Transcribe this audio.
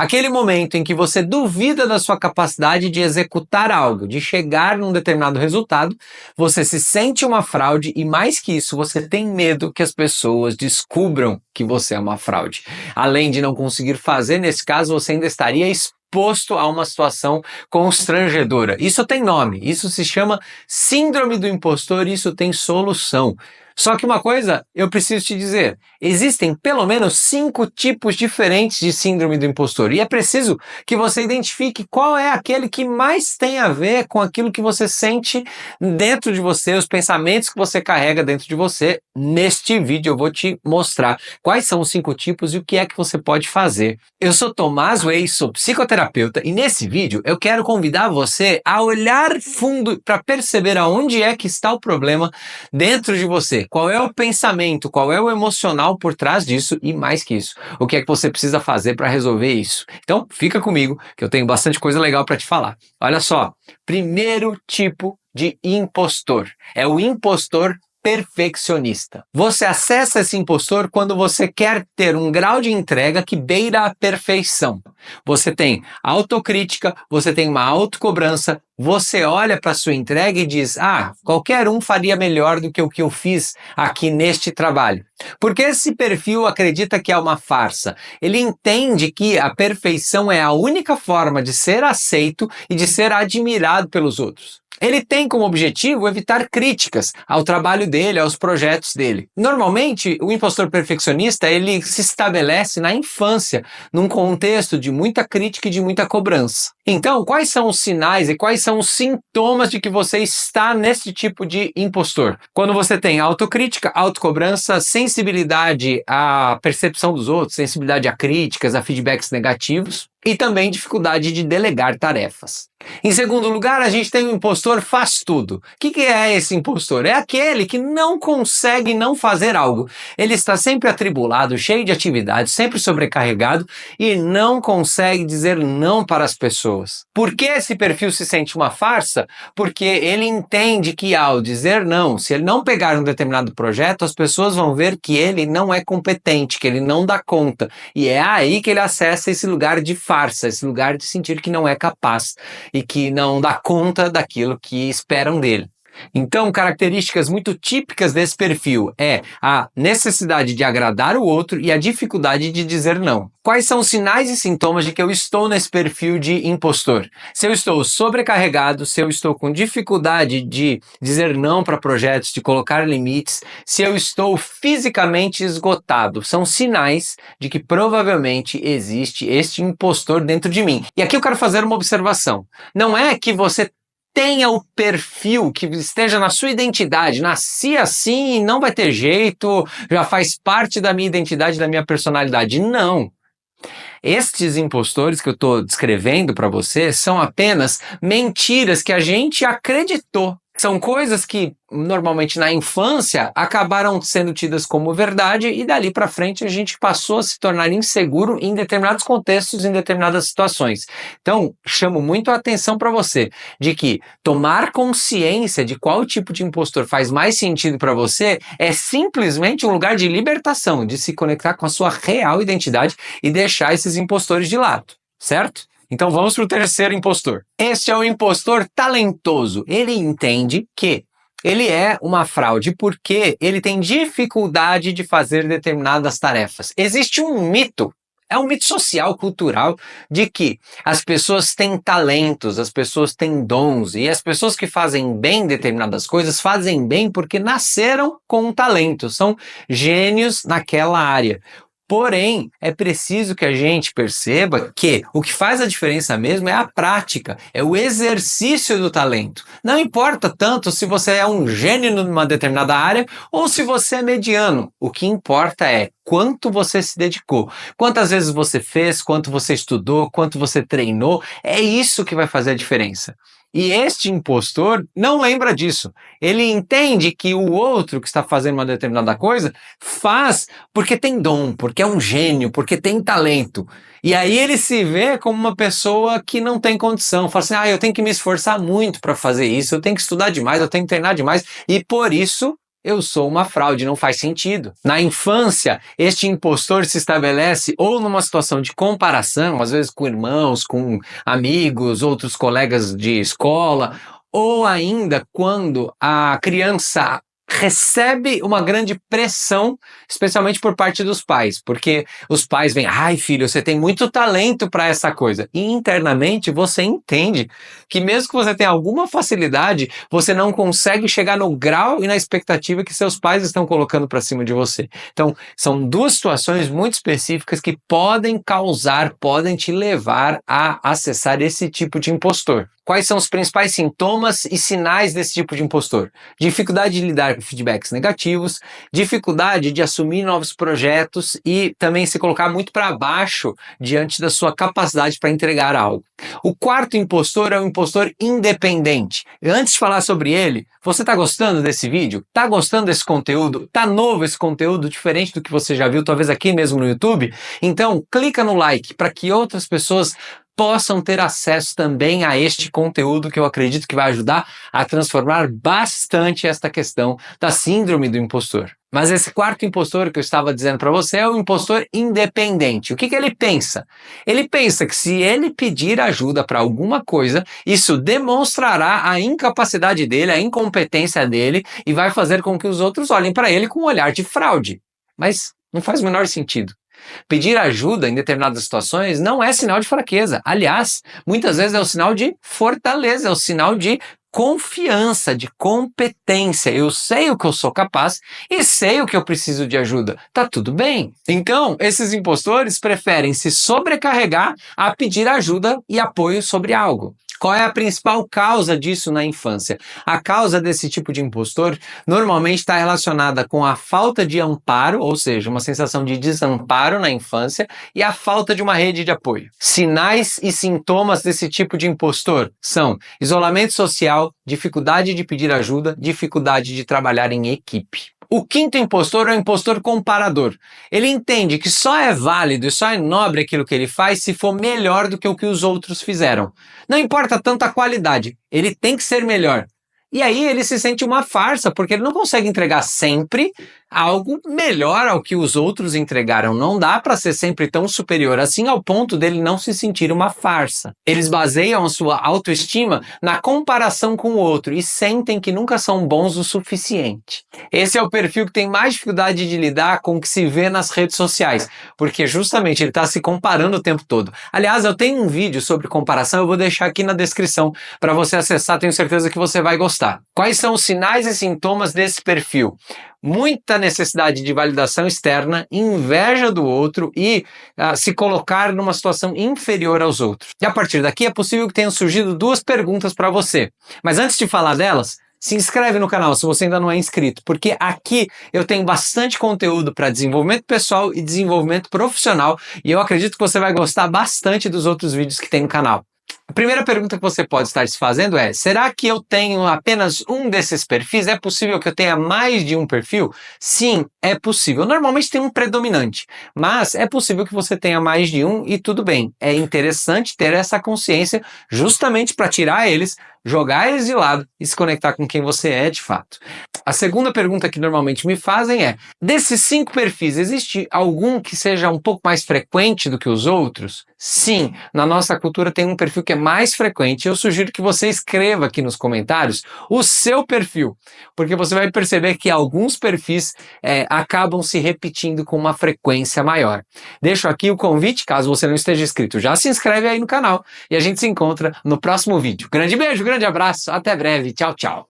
Aquele momento em que você duvida da sua capacidade de executar algo, de chegar num determinado resultado, você se sente uma fraude e, mais que isso, você tem medo que as pessoas descubram que você é uma fraude. Além de não conseguir fazer, nesse caso, você ainda estaria exposto a uma situação constrangedora. Isso tem nome, isso se chama síndrome do impostor e isso tem solução. Só que uma coisa eu preciso te dizer, existem pelo menos 5 tipos diferentes de síndrome do impostor e é preciso que você identifique qual é aquele que mais tem a ver com aquilo que você sente dentro de você, os pensamentos que você carrega dentro de você. Neste vídeo eu vou te mostrar quais são os 5 tipos e o que é que você pode fazer. Eu sou Tomás Way, sou psicoterapeuta e nesse vídeo eu quero convidar você a olhar fundo para perceber aonde é que está o problema dentro de você. Qual é o pensamento, qual é o emocional por trás disso e mais que isso, o que é que você precisa fazer para resolver isso. Então fica comigo que eu tenho bastante coisa legal para te falar. Olha só, primeiro tipo de impostor é o impostor perfeccionista. Você acessa esse impostor quando você quer ter um grau de entrega que beira a perfeição. Você tem autocrítica, você tem uma autocobrança, você olha para a sua entrega e diz, qualquer um faria melhor do que o que eu fiz aqui neste trabalho. Porque esse perfil acredita que é uma farsa. Ele entende que a perfeição é a única forma de ser aceito e de ser admirado pelos outros. Ele tem como objetivo evitar críticas ao trabalho dele, aos projetos dele. Normalmente, o impostor perfeccionista, ele se estabelece na infância, num contexto de muita crítica e de muita cobrança. Então, quais são os sinais e quais são os sintomas de que você está nesse tipo de impostor? Quando você tem autocrítica, autocobrança, sensibilidade à percepção dos outros, sensibilidade a críticas, a feedbacks negativos, e também dificuldade de delegar tarefas. Em segundo lugar, a gente tem o impostor faz tudo. O que é esse impostor? É aquele que não consegue não fazer algo. Ele está sempre atribulado, cheio de atividades, sempre sobrecarregado e não consegue dizer não para as pessoas. Por que esse perfil se sente uma farsa? Porque ele entende que ao dizer não, se ele não pegar um determinado projeto, as pessoas vão ver que ele não é competente, que ele não dá conta. E é aí que ele acessa esse lugar de farsa, esse lugar de sentir que não é capaz e que não dá conta daquilo que esperam dele. Então, características muito típicas desse perfil é a necessidade de agradar o outro e a dificuldade de dizer não. Quais são os sinais e sintomas de que eu estou nesse perfil de impostor? Se eu estou sobrecarregado, se eu estou com dificuldade de dizer não para projetos, de colocar limites, se eu estou fisicamente esgotado, são sinais de que provavelmente existe este impostor dentro de mim. E aqui eu quero fazer uma observação. Não é que você tenha o perfil que esteja na sua identidade, nasci assim e não vai ter jeito, já faz parte da minha identidade, da minha personalidade. Não. Estes impostores que eu estou descrevendo para você são apenas mentiras que a gente acreditou. São coisas que, normalmente na infância, acabaram sendo tidas como verdade e dali para frente a gente passou a se tornar inseguro em determinados contextos, em determinadas situações. Então, chamo muito a atenção para você de que tomar consciência de qual tipo de impostor faz mais sentido para você é simplesmente um lugar de libertação, de se conectar com a sua real identidade e deixar esses impostores de lado, certo? Então vamos para o terceiro impostor. Este é o impostor talentoso. Ele entende que ele é uma fraude porque ele tem dificuldade de fazer determinadas tarefas. Existe um mito, é um mito social, cultural, de que as pessoas têm talentos, as pessoas têm dons e as pessoas que fazem bem determinadas coisas fazem bem porque nasceram com um talento, são gênios naquela área. Porém, é preciso que a gente perceba que o que faz a diferença mesmo é a prática, é o exercício do talento. Não importa tanto se você é um gênio numa determinada área ou se você é mediano. O que importa é quanto você se dedicou, quantas vezes você fez, quanto você estudou, quanto você treinou. É isso que vai fazer a diferença. E este impostor não lembra disso. Ele entende que o outro que está fazendo uma determinada coisa faz porque tem dom, porque é um gênio, porque tem talento. E aí ele se vê como uma pessoa que não tem condição. Fala assim, eu tenho que me esforçar muito para fazer isso, eu tenho que estudar demais, eu tenho que treinar demais. E por isso eu sou uma fraude, não faz sentido. Na infância, este impostor se estabelece ou numa situação de comparação, às vezes com irmãos, com amigos, outros colegas de escola, ou ainda quando a criança recebe uma grande pressão, especialmente por parte dos pais, porque os pais veem, ai filho, você tem muito talento para essa coisa, e internamente você entende que mesmo que você tenha alguma facilidade, você não consegue chegar no grau e na expectativa que seus pais estão colocando para cima de você. Então, são duas situações muito específicas que podem te levar a acessar esse tipo de impostor. Quais são os principais sintomas e sinais desse tipo de impostor? Dificuldade de lidar com feedbacks negativos, dificuldade de assumir novos projetos e também se colocar muito para baixo diante da sua capacidade para entregar algo. O quarto impostor é o impostor independente. Antes de falar sobre ele, você está gostando desse vídeo? Está gostando desse conteúdo? Está novo esse conteúdo, diferente do que você já viu, talvez aqui mesmo no YouTube? Então, clica no like para que outras pessoas possam ter acesso também a este conteúdo que eu acredito que vai ajudar a transformar bastante esta questão da síndrome do impostor. Mas esse quarto impostor que eu estava dizendo para você é o impostor independente. O que ele pensa? Ele pensa que se ele pedir ajuda para alguma coisa, isso demonstrará a incapacidade dele, a incompetência dele e vai fazer com que os outros olhem para ele com um olhar de fraude. Mas não faz o menor sentido. Pedir ajuda em determinadas situações não é sinal de fraqueza. Aliás, muitas vezes é o sinal de fortaleza, é o sinal de confiança, de competência. Eu sei o que eu sou capaz e sei o que eu preciso de ajuda. Tá tudo bem. Então, esses impostores preferem se sobrecarregar a pedir ajuda e apoio sobre algo. Qual é a principal causa disso na infância? A causa desse tipo de impostor normalmente está relacionada com a falta de amparo, ou seja, uma sensação de desamparo na infância e a falta de uma rede de apoio. Sinais e sintomas desse tipo de impostor são isolamento social, dificuldade de pedir ajuda, dificuldade de trabalhar em equipe. O quinto impostor é o impostor comparador. Ele entende que só é válido e só é nobre aquilo que ele faz se for melhor do que o que os outros fizeram. Não importa tanto a qualidade, ele tem que ser melhor. E aí ele se sente uma farsa, porque ele não consegue entregar sempre algo melhor ao que os outros entregaram. Não dá para ser sempre tão superior assim ao ponto dele não se sentir uma farsa. Eles baseiam a sua autoestima na comparação com o outro e sentem que nunca são bons o suficiente. Esse é o perfil que tem mais dificuldade de lidar com o que se vê nas redes sociais, porque justamente ele está se comparando o tempo todo. Aliás, eu tenho um vídeo sobre comparação, eu vou deixar aqui na descrição para você acessar, tenho certeza que você vai gostar. Quais são os sinais e sintomas desse perfil? Muita necessidade de validação externa, inveja do outro e se colocar numa situação inferior aos outros. E a partir daqui é possível que tenham surgido duas perguntas para você. Mas antes de falar delas, se inscreve no canal se você ainda não é inscrito, porque aqui eu tenho bastante conteúdo para desenvolvimento pessoal e desenvolvimento profissional e eu acredito que você vai gostar bastante dos outros vídeos que tem no canal. A primeira pergunta que você pode estar se fazendo é: será que eu tenho apenas um desses perfis? É possível que eu tenha mais de um perfil? Sim, é possível. Normalmente tem um predominante, mas é possível que você tenha mais de um e tudo bem. É interessante ter essa consciência justamente para tirar eles, jogar eles de lado e se conectar com quem você é de fato. A segunda pergunta que normalmente me fazem é: desses 5 perfis, existe algum que seja um pouco mais frequente do que os outros? Sim, na nossa cultura tem um perfil que é mais frequente. Eu sugiro que você escreva aqui nos comentários o seu perfil, porque você vai perceber que alguns perfis acabam se repetindo com uma frequência maior. Deixo aqui o convite, caso você não esteja inscrito, já se inscreve aí no canal e a gente se encontra no próximo vídeo. Grande beijo, grande abraço, até breve, tchau, tchau.